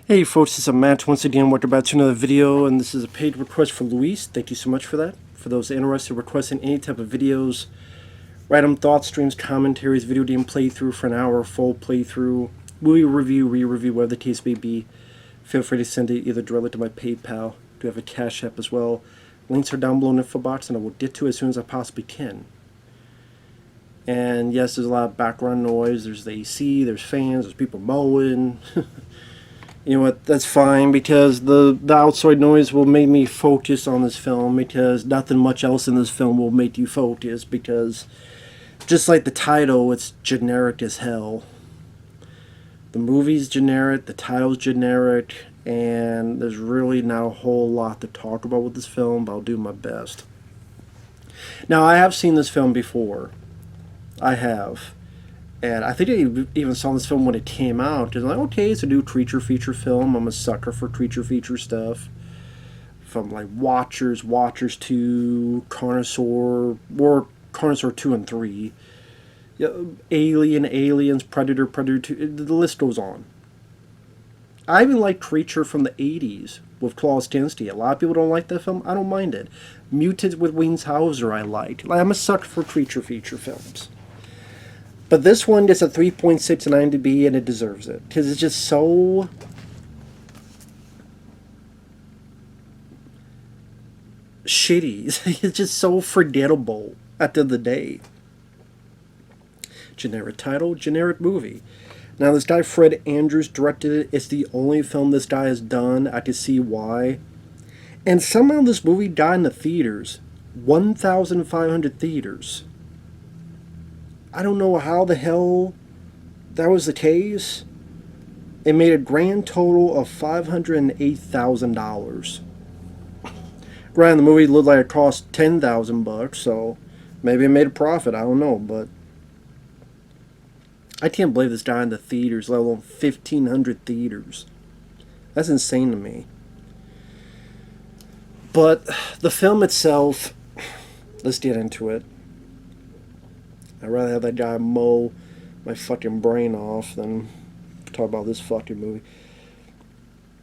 Hey folks, this is Matt once again. Welcome back to another video, and this is a paid request for Luis. Thank you so much for that. For those interested in requesting any type of videos, random thoughts, streams, commentaries, video game playthrough for an hour, full playthrough, movie review, re-review, whatever the case may be, feel free to send it either directly to my PayPal. I do have a CashApp as well. Links are down below in the info box, and I will get to it as soon as I possibly can. And yes, there's a lot of background noise. There's the AC, there's fans, there's people mowing. You know what, that's fine, because the outside noise will make me focus on this film, because nothing much else in this film will make you focus, because just like the title, it's generic as hell. The movie's generic, the title's generic, and there's really not a whole lot to talk about with this film, but I'll do my best. Now, I have seen this film before. I have. And I think I even saw this film when it came out. It's like, okay, it's a new creature feature film. I'm a sucker for creature feature stuff. From like Watchers, Watchers 2, Carnosaur, or Carnosaur 2 and 3. Yeah, Alien, Aliens, Predator, Predator 2. The list goes on. I even like Creature from the 80s with Klaus Kinski. A lot of people don't like that film. I don't mind it. Muted with Wings Hauser I like. I'm a sucker for creature feature films. But this one gets a 3.6 on IMDb, and it deserves it. Because it's just so... shitty. It's just so forgettable at the end of the day. Generic title, generic movie. Now, this guy Fred Andrews directed it. It's the only film this guy has done. I can see why. And somehow this movie died in the theaters. 1,500 theaters. I don't know how the hell that was the case. It made a grand total of $508,000. Granted, the movie looked like it cost $10,000, so maybe it made a profit. I don't know, but I can't believe this died in the theaters, let alone 1,500 theaters. That's insane to me. But the film itself, let's get into it. I'd rather have that guy mow my fucking brain off than talk about this fucking movie.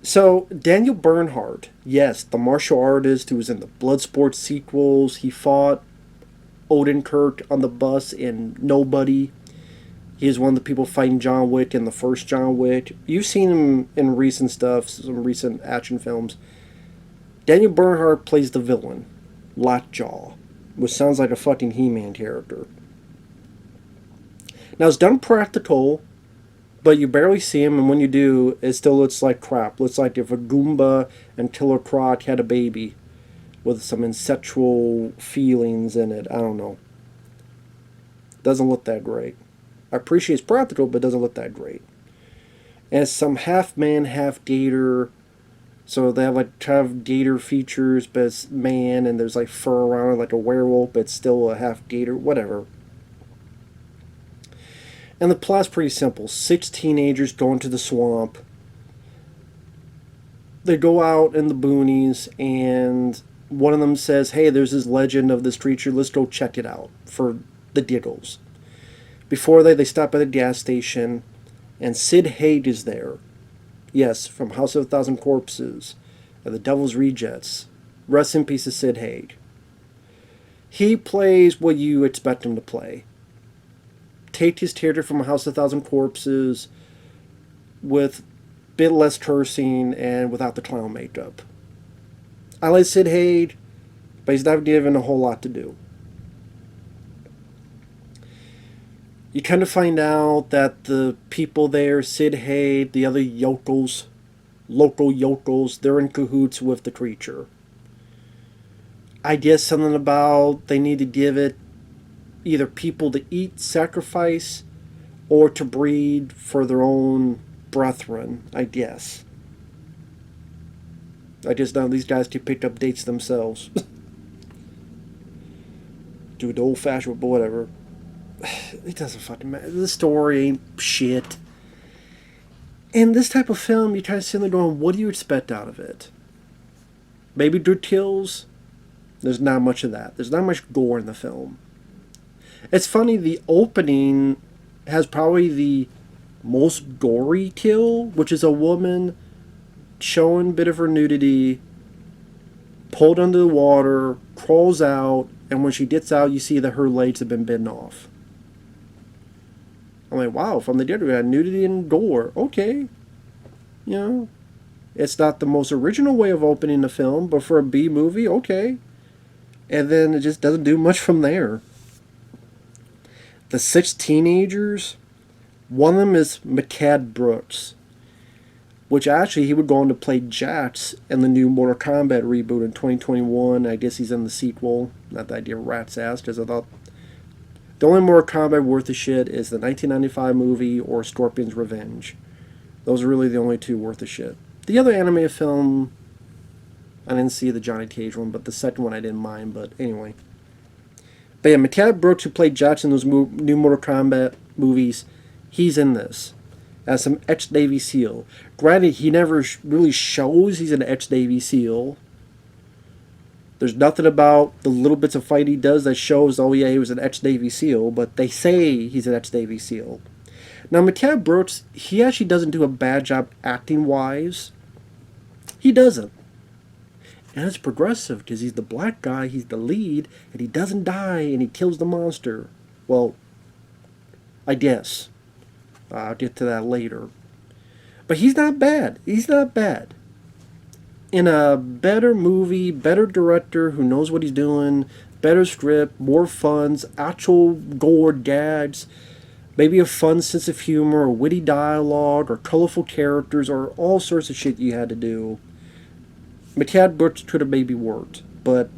So, Daniel Bernhardt, yes, the martial artist who was in the Bloodsport sequels. He fought Odenkirk on the bus in Nobody. He is one of the people fighting John Wick in the first John Wick. You've seen him in recent stuff, some recent action films. Daniel Bernhardt plays the villain, Lockjaw, which sounds like a fucking He-Man character. Now, it's done practical, but you barely see him, and when you do, it still looks like crap. Looks like if a Goomba and Killer Croc had a baby with some incestual feelings in it. I don't know. Doesn't look that great. I appreciate it's practical, but it doesn't look that great. And it's some half-man, half-gator. So they have like kind of gator features, but it's man, and there's like fur around it like a werewolf, but it's still a half-gator, whatever. And the plot's pretty simple. 6 teenagers go into the swamp. They go out in the boonies, and one of them says, hey, there's this legend of this creature. Let's go check it out for the giggles. Before they stop at a gas station, and Sid Haig is there. Yes, from House of a Thousand Corpses, and the Devil's Rejects. Rest in peace to Sid Haig. He plays what you expect him to play. Take his character from House of a Thousand Corpses with a bit less cursing and without the clown makeup. I like Sid Haig, but he's not given a whole lot to do. You kind of find out that the people there, Sid Haig, the other yokels, local yokels, they're in cahoots with the creature. I guess something about they need to give it either people to eat, sacrifice, or to breed for their own brethren, I guess. I just know these guys can pick up dates themselves. Do it the old-fashioned, but whatever. It doesn't fucking matter. The story ain't shit. And this type of film, you kind of sit there going, what do you expect out of it? Maybe good kills? There's not much of that. There's not much gore in the film. It's funny, the opening has probably the most gory kill, which is a woman showing a bit of her nudity, pulled under the water, crawls out, and when she gets out, you see that her legs have been bitten off. I'm like, wow, from the dead, we got nudity and gore. Okay. You know, it's not the most original way of opening the film, but for a B movie, okay. And then it just doesn't do much from there. The 6 teenagers, one of them is Mehcad Brooks, which actually he would go on to play Jax in the new Mortal Kombat reboot in 2021. I guess he's in the sequel. Not that I give a rat's ass, because I thought the only Mortal Kombat worth of shit is the 1995 movie or Scorpion's Revenge. Those are really the only two worth of shit. The other anime film, I didn't see the Johnny Cage one, but the second one I didn't mind, but anyway. But yeah, Mehcad Brooks, who played Jax in those new Mortal Kombat movies, he's in this as some ex-Navy SEAL. Granted, he never really shows he's an ex-Navy SEAL. There's nothing about the little bits of fight he does that shows, oh yeah, he was an ex-Navy SEAL, but they say he's an ex-Navy SEAL. Now, Mehcad Brooks, he actually doesn't do a bad job acting-wise. He doesn't. And it's progressive, because he's the black guy, he's the lead, and he doesn't die, and he kills the monster. Well, I guess. I'll get to that later. But he's not bad. He's not bad. In a better movie, better director who knows what he's doing, better script, more funds, actual gore gags, maybe a fun sense of humor, or witty dialogue, or colorful characters, or all sorts of shit you had to do, Mehcad Brooks could have maybe worked. But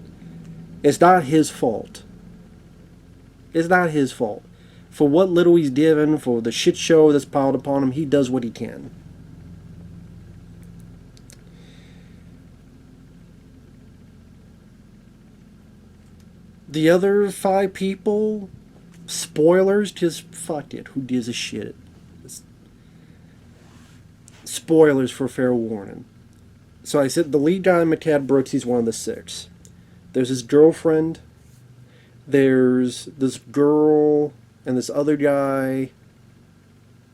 it's not his fault. It's not his fault. For what little he's given, for the shit show that's piled upon him, he does what he can. The other 5 people, spoilers, just fuck it. Who gives a shit? Spoilers for fair warning. So I said the lead guy, Mehcad Brooks, he's one of the 6. There's his girlfriend. There's this girl and this other guy.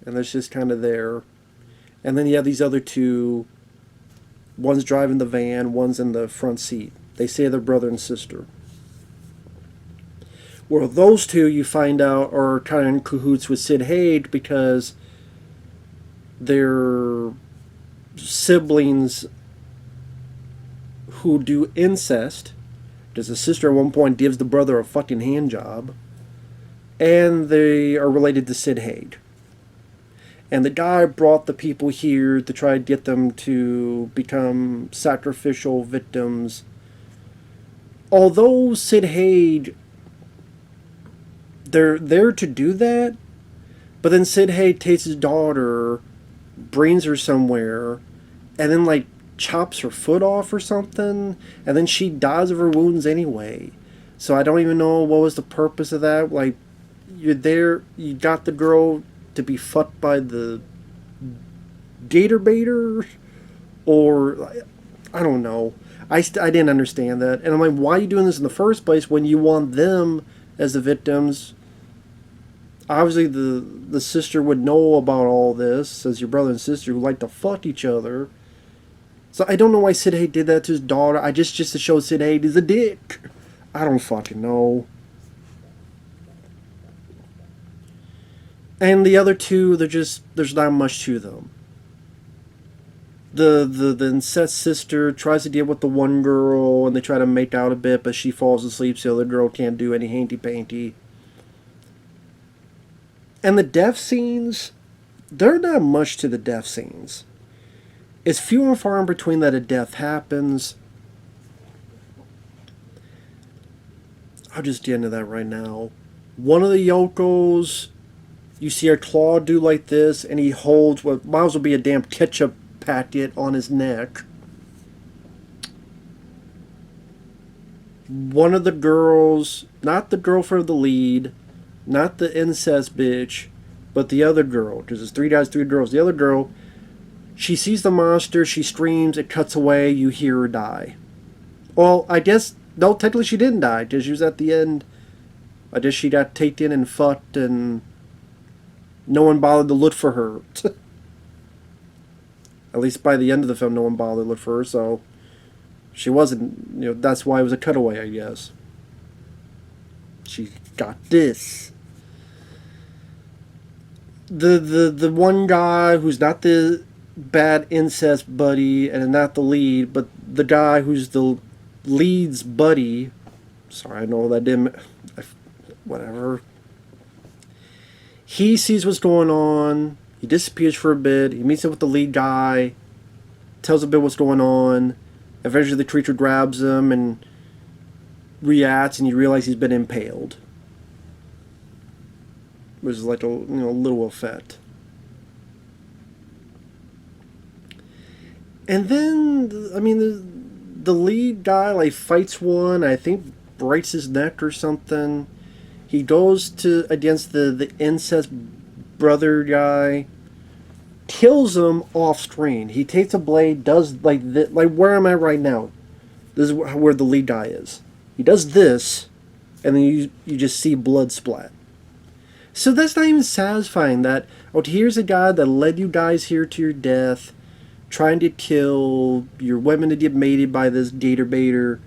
And that's just kind of there. And then you have these other 2. One's driving the van, one's in the front seat. They say they're brother and sister. Well, those 2, you find out, are kind of in cahoots with Sid Haig because they're siblings who do incest, because the sister at one point gives the brother a fucking hand job, and they are related to Sid Haig. And the guy brought the people here to try to get them to become sacrificial victims. Although Sid Haig, they're there to do that, but then Sid Haig takes his daughter, brings her somewhere, and then like chops her foot off or something, and then she dies of her wounds anyway. So I don't even know what was the purpose of that. Like, you're there, you got the girl to be fucked by the gator baiter, or I don't know. I didn't understand that, and I'm like, why are you doing this in the first place when you want them as the victims? Obviously, the sister would know about all this, as your brother and sister who like to fuck each other. So I don't know why Sid Haig did that to his daughter. I just to show Sid Haig is a dick. I don't fucking know. And the other 2, there's not much to them. The incest sister tries to deal with the one girl, and they try to make out a bit, but she falls asleep, so the other girl can't do any hanky-panky. And the death scenes, there's not much to the death scenes. It's few and far in between that a death happens. I'll just get into that right now. One of the Yokos, you see her claw do like this, and he holds what might as well be a damn ketchup packet on his neck. One of the girls, not the girlfriend of the lead, not the incest bitch, but the other girl, because there's 3 guys, 3 girls. The other girl, she sees the monster, she screams, it cuts away, you hear her die. Well, I guess, no, technically she didn't die, because she was at the end. I guess she got taken and fucked, and no one bothered to look for her. At least by the end of the film, no one bothered to look for her, so she wasn't, that's why it was a cutaway, I guess. She got this. The one guy who's not the bad incest buddy and not the lead, but the guy who's the lead's buddy. Sorry, I know that didn't. Whatever. He sees what's going on. He disappears for a bit. He meets up with the lead guy. Tells a bit what's going on. Eventually, the creature grabs him and reacts, and you realize he's been impaled. Which is like a little effect. And then, I mean, the lead guy like fights one. I think breaks his neck or something. He goes against the incest brother guy, kills him off screen. He takes a blade, does like where am I right now? This is where the lead guy is. He does this, and then you just see blood splat. So that's not even satisfying. That here's a guy that led you guys here to your death, trying to kill your women to get mated by this gator baiter.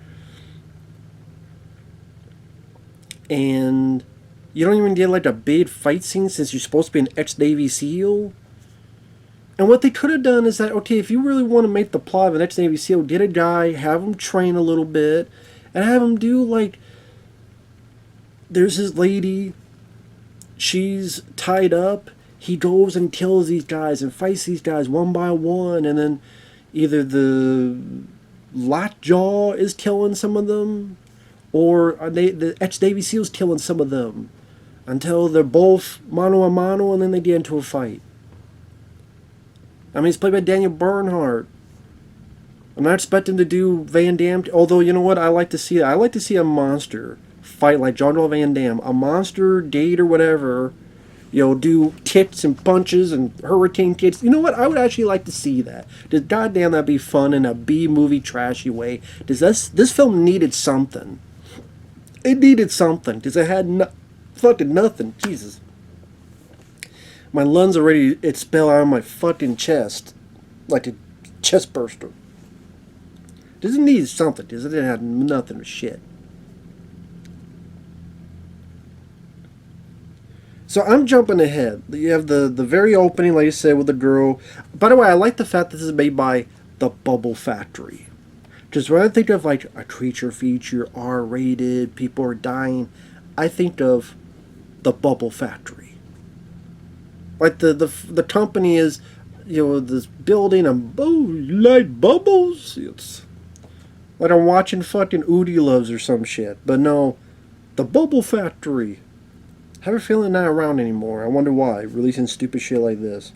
And you don't even get like a big fight scene since you're supposed to be an ex-Navy SEAL. And what they could have done is that, okay, if you really want to make the plot of an ex-Navy SEAL, get a guy, have him train a little bit, and have him do like, there's his lady, she's tied up, he goes and kills these guys and fights these guys one by one, and then either the lockjaw is killing some of them, or the ex-Navy SEAL's killing some of them, until they're both mano a mano, and then they get into a fight. I mean, it's played by Daniel Bernhardt. I'm not expecting to do Van Damme, although, you know what, I like to see that. I like to see a monster fight like Jean-Claude Van Damme. A monster, date, or whatever, do kicks and punches and hurricane kicks. You know what, I would actually like to see that. Does goddamn that be fun in a B-movie trashy way? Does this film needed something. It needed something, because it had fucking nothing. Jesus. My lungs are ready to expel out of my fucking chest. Like a chest burster. Does it need something? Does it have nothing or shit? So I'm jumping ahead. You have the very opening, like I said, with the girl. By the way, I like the fact that this is made by the Bubble Factory. Because when I think of like a creature feature, R-rated, people are dying, I think of the Bubble Factory. Like the company is, this building and you like bubbles? It's like I'm watching fucking Oodie Loves or some shit. But no, the Bubble Factory. I have a feeling they're not around anymore. I wonder why, releasing stupid shit like this.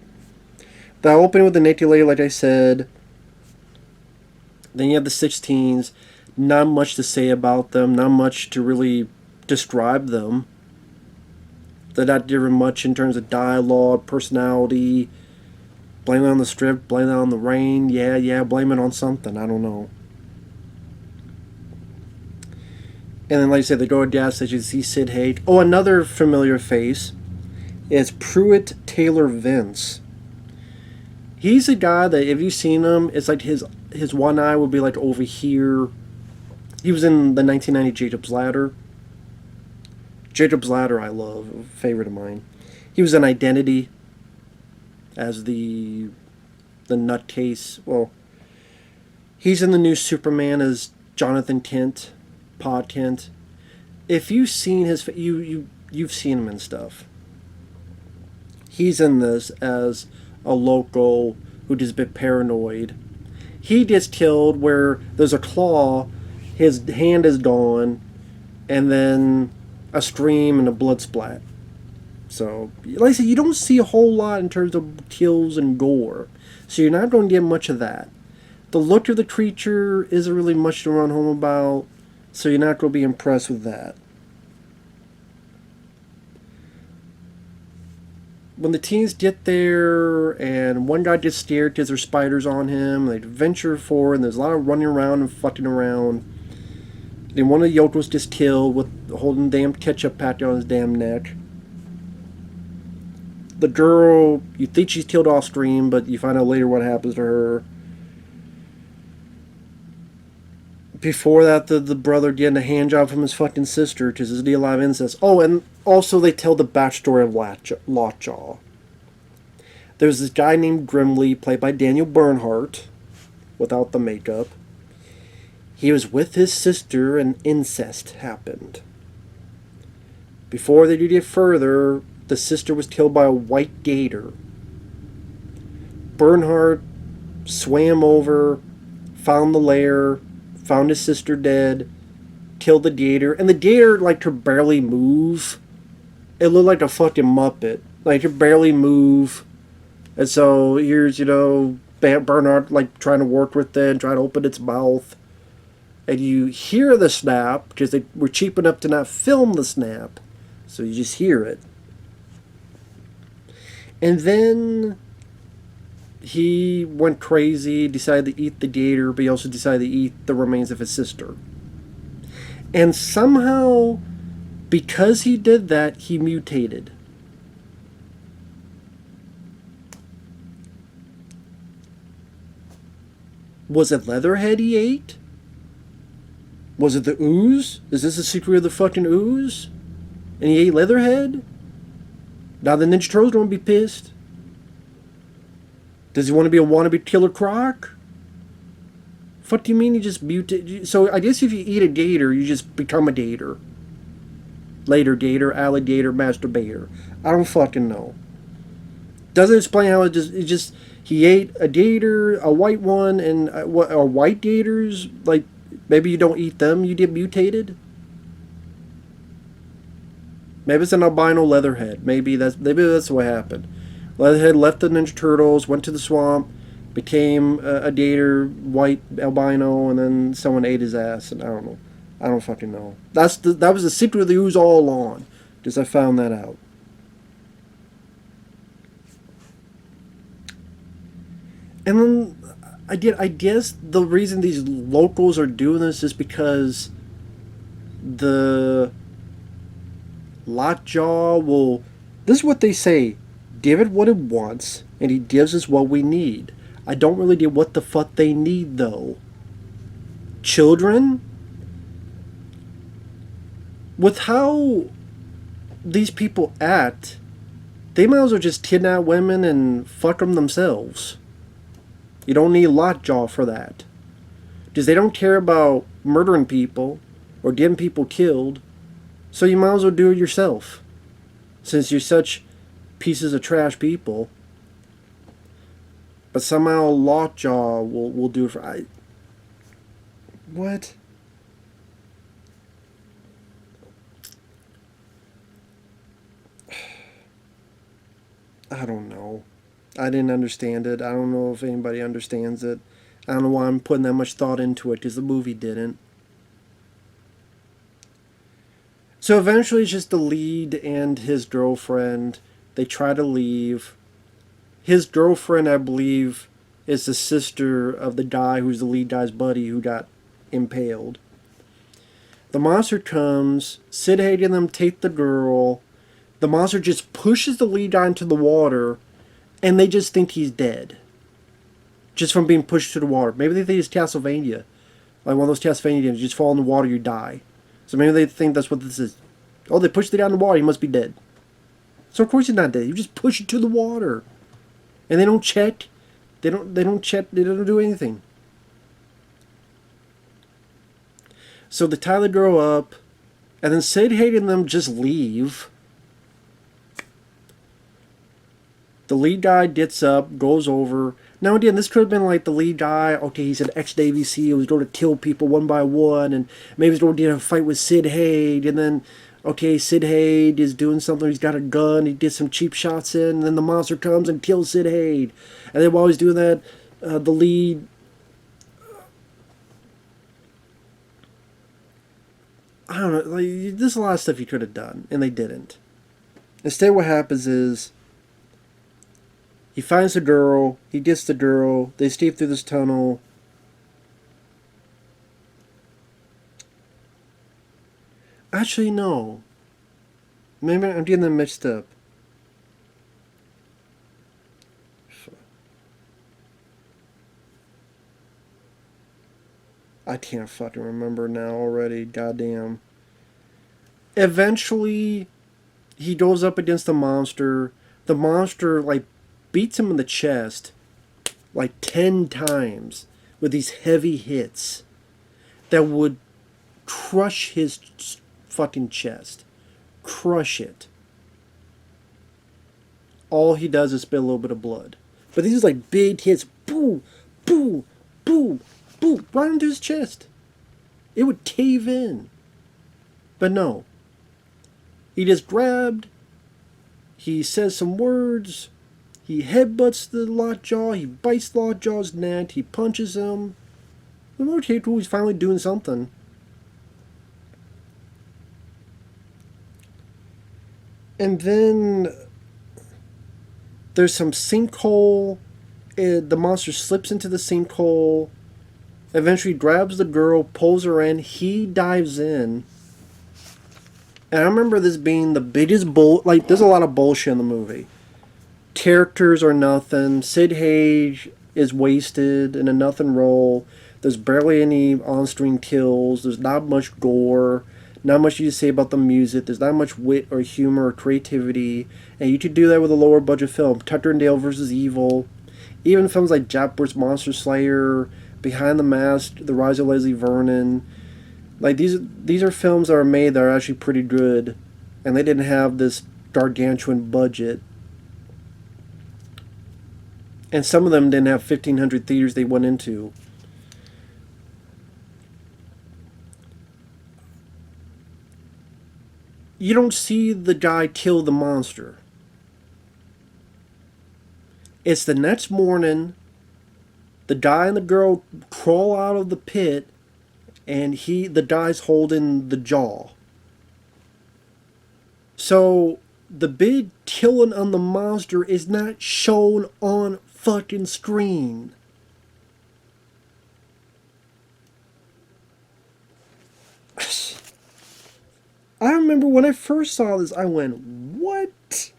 The opening with the naked lady, like I said. Then you have the 16s. Not much to say about them. Not much to really describe them. They're not given much in terms of dialogue, personality. Blame it on the script. Blame it on the rain. Yeah, blame it on something. I don't know. And then, like I said, they go to gas station, see Sid Haig. Oh, another familiar face is Pruitt Taylor Vince. He's a guy that, if you've seen him, it's like his one eye would be like over here. He was in the 1990 Jacob's Ladder. Jacob's Ladder, I love, a favorite of mine. He was in Identity as the nutcase. Well, he's in the new Superman as Jonathan Kent. Pod Kent. If you've seen you've seen him and stuff. He's in this as a local who is a bit paranoid. He gets killed where there's a claw, his hand is gone, and then a scream and a blood splat. So, like I said, you don't see a whole lot in terms of kills and gore. So you're not going to get much of that. The look of the creature isn't really much to run home about. So you're not going to be impressed with that. When the teens get there, and one guy gets scared because there's spiders on him, they venture forward, and there's a lot of running around and fucking around. Then one of the yokels gets killed with holding damn ketchup packet on his damn neck. the girl, you think she's killed off screen, but you find out later what happens to her. Before that, the brother getting a hand job from his fucking sister because his deal live incest. Oh, and also they tell the backstory of Lockjaw. There's this guy named Grimley, played by Daniel Bernhardt, without the makeup. He was with his sister and incest happened. Before they could get further, the sister was killed by a white gator. Bernhardt swam over, found the lair, found his sister dead, killed the gator, and the gator like could barely move. It looked like a fucking Muppet. Like, it could barely move. And so here's, Bernhardt like trying to work with it and trying to open its mouth. And you hear the snap, because they were cheap enough to not film the snap. So you just hear it. And then he went crazy, decided to eat the gator, but he also decided to eat the remains of his sister. And somehow, because he did that, he mutated. Was it Leatherhead he ate? Was it the ooze? Is this the secret of the fucking ooze? And he ate Leatherhead? Now the Ninja Turtles don't be pissed. Does he want to be a wannabe Killer Croc? What do you mean he just mutated? So I guess if you eat a gator, you just become a gator. Later gator, alligator, masturbator. I don't fucking know. Doesn't explain how he ate a gator, a white one, and what are white gators? Like, maybe you don't eat them, you get mutated? Maybe it's an albino Leatherhead. Maybe that's what happened. Leatherhead left the Ninja Turtles, went to the swamp, became a gator, white albino, and then someone ate his ass. And I don't know. I don't fucking know. That was the secret of the ooze all along, because I found that out. And then I guess the reason these locals are doing this is because the Lockjaw will... This is what they say. Give it what it wants, and he gives us what we need. I don't really get what the fuck they need, though. Children? With how these people act, they might as well just kidnap women and fuck them themselves. You don't need Lockjaw for that. Because they don't care about murdering people or getting people killed, so you might as well do it yourself. Since you're such pieces of trash people. But somehow Lockjaw will do it for... What? I don't know. I didn't understand it. I don't know if anybody understands it. I don't know why I'm putting that much thought into it, because the movie didn't. So eventually it's just the lead and his girlfriend. They try to leave. His girlfriend, I believe, is the sister of the guy who's the lead guy's buddy who got impaled. The monster comes. Sid Haig and them take the girl. The monster just pushes the lead guy into the water, and they just think he's dead. Just from being pushed to the water. Maybe they think it's Castlevania. Like one of those Castlevania games. You just fall in the water, you die. So maybe they think that's what this is. Oh, they pushed it down the water, he must be dead. So of course he's not dead. You just push it to the water. And they don't check. They don't check. They don't do anything. So they tie the girl up, and then Sid Haig and them just leave. The lead guy gets up, goes over. Now again, this could have been like the lead guy, okay, he's an ex-Navy SEAL, he's going to kill people one by one, and maybe he's going to get in a fight with Sid Haig, and then, okay, Sid Haig is doing something, he's got a gun, he gets some cheap shots in, and then the monster comes and kills Sid Haig. And then while he's doing that, the lead... I don't know, like, there's a lot of stuff you could have done, and they didn't. Instead what happens is, he finds the girl, he gets the girl, they escape through this tunnel. Actually, no. Maybe I'm getting them mixed up. I can't fucking remember now already. Goddamn. Eventually, he goes up against the monster. The monster, like, beats him in the chest, like, 10 times with these heavy hits that would crush his fucking chest. Crush it. All he does is spit a little bit of blood. But these are like big hits. Boom, boom, boom, boom, right into his chest. It would cave in. But no. He just grabbed. He says some words. He headbutts the lockjaw. He bites the lockjaw's neck. He punches him. Okay, cool. He's finally doing something. And then there's some sinkhole. The monster slips into the sinkhole. Eventually grabs the girl, pulls her in. He dives in. And I remember this being the biggest like, there's a lot of bullshit in the movie. Characters are nothing. Sid Haig is wasted in a nothing role. There's barely any on-screen kills. There's not much gore. Not much you can say about the music. There's not much wit or humor or creativity. And you could do that with a lower budget film. Tucker and Dale vs. Evil. Even films like Jack Brooks' Monster Slayer, Behind the Mask, The Rise of Leslie Vernon. Like, these are films that are made that are actually pretty good. And they didn't have this gargantuan budget. And some of them didn't have 1,500 theaters they went into. You don't see the guy kill the monster. It's the next morning, the guy and the girl crawl out of the pit, and the guy's holding the jaw. So, the big killing on the monster is not shown on fucking screen. I remember when I first saw this, I went, what?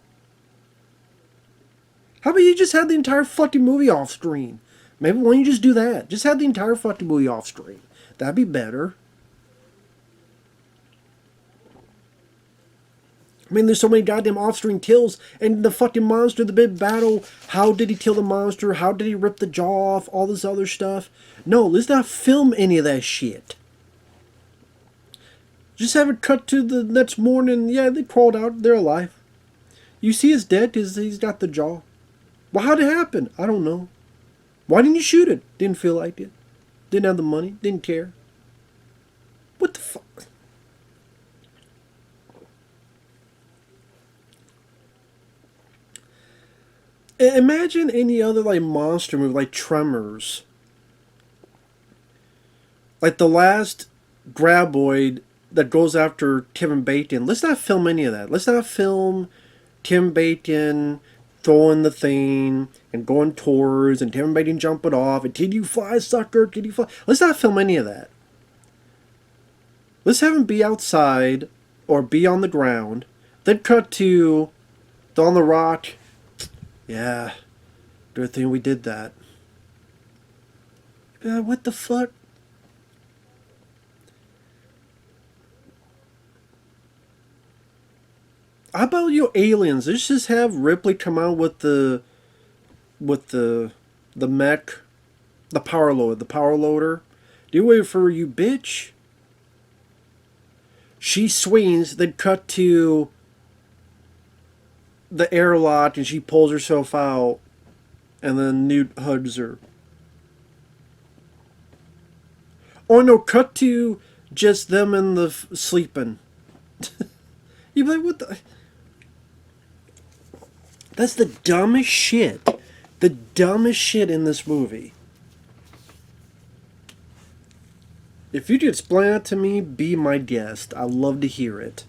How about you just have the entire fucking movie off screen? Maybe why don't you just do that? Just have the entire fucking movie off screen. That'd be better. I mean, there's so many goddamn off-screen kills, and the fucking monster, the big battle, how did he kill the monster, how did he rip the jaw off, all this other stuff. No, let's not film any of that shit. Just have it cut to the next morning. Yeah, they crawled out. They're alive. You see he's dead because he's got the jaw. Well, how'd it happen? I don't know. Why didn't you shoot it? Didn't feel like it. Didn't have the money. Didn't care. What the fuck? Imagine any other, like, monster movie, like Tremors. Like the last graboid that goes after Tim Bacon. Let's not film any of that. Let's not film Tim Bacon throwing the thing and going towards and Tim Bacon jumping off and did you fly, sucker? Did you fly? Let's not film any of that. Let's have him be outside or be on the ground. Then cut to on the rock. Yeah, good thing we did that. What the fuck? How about you aliens? Let's just have Ripley come out with the mech, the power loader. Do you wait for you, bitch? She swings, then cut to the airlock, and she pulls herself out, and then Newt hugs her. Or no, cut to just them in the sleeping. You'd be like, what the? That's the dumbest shit. The dumbest shit in this movie. If you could explain it to me, be my guest. I'd love to hear it.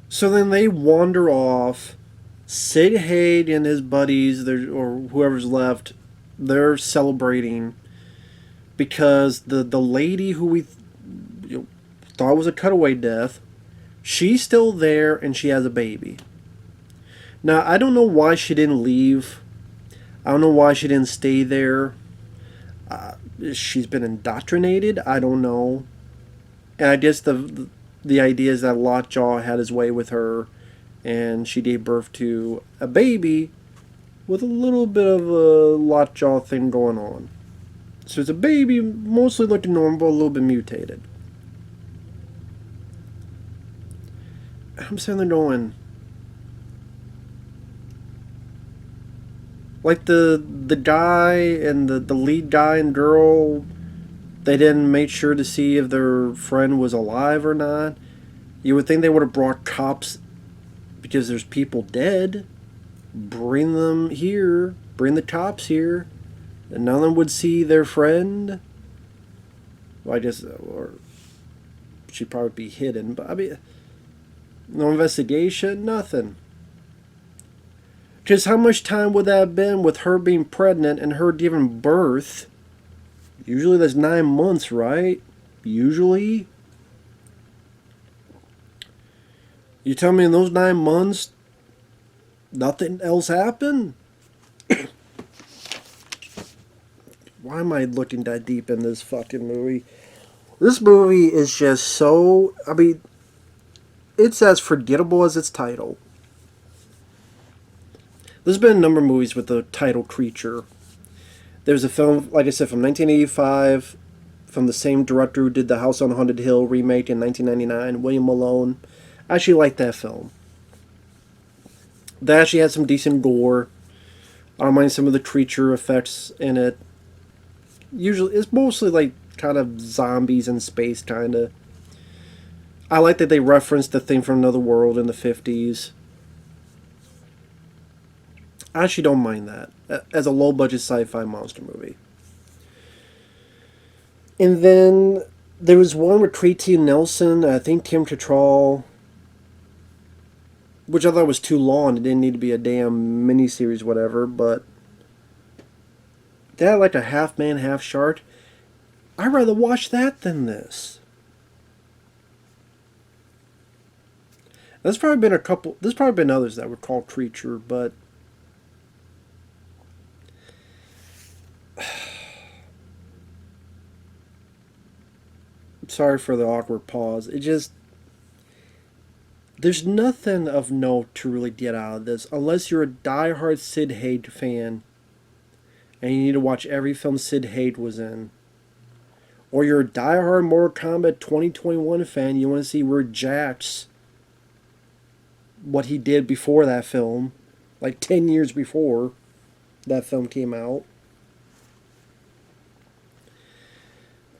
So then they wander off. Sid Haig and his buddies, or whoever's left, they're celebrating because the lady who we thought was a cutaway death, she's still there and she has a baby. Now, I don't know why she didn't leave. I don't know why she didn't stay there. She's been indoctrinated. I don't know. And I guess the idea is that Lockjaw had his way with her, and she gave birth to a baby with a little bit of a Lockjaw thing going on. So it's a baby mostly looking normal, but a little bit mutated. I'm sitting there going, like the guy and the lead guy and girl, they didn't make sure to see if their friend was alive or not. You would think they would have brought cops because there's people dead. Bring them here. Bring the cops here. And none of them would see their friend. Well, I guess, or she'd probably be hidden. But I mean, no investigation, nothing. Because how much time would that have been with her being pregnant and her giving birth? Usually that's 9 months, right? Usually. You tell me in those 9 months, nothing else happened? Why am I looking that deep in this fucking movie? This movie is just so... I mean, it's as forgettable as its title. There's been a number of movies with the title Creature. There's a film, like I said, from 1985, from the same director who did the House on Haunted Hill remake in 1999, William Malone. I actually like that film. That actually had some decent gore. I don't mind some of the creature effects in it. Usually, it's mostly like kind of zombies in space, kind of. I like that they referenced the thing from another world in the 50s. I actually don't mind that as a low-budget sci-fi monster movie. And then there was one with Tracy Nelson, I think Kim Cattrall, which I thought was too long. It didn't need to be a damn miniseries, whatever, but they had like a half-man, half-shark. I'd rather watch that than this. There's probably been others that were called Creature, but sorry for the awkward pause. It just... There's nothing of note to really get out of this, unless you're a diehard Sid Haig fan, and you need to watch every film Sid Haig was in. Or you're a diehard Mortal Kombat 2021 fan, you want to see where Jax, what he did before that film, like 10 years before that film came out.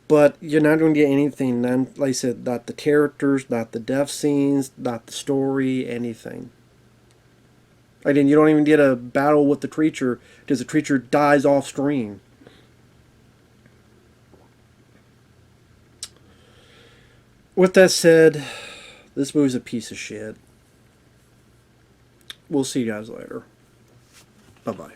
But you're not going to get anything, like I said, not the characters, not the death scenes, not the story, anything. Again, you don't even get a battle with the creature because the creature dies off screen. With that said, this movie's a piece of shit. We'll see you guys later. Bye-bye.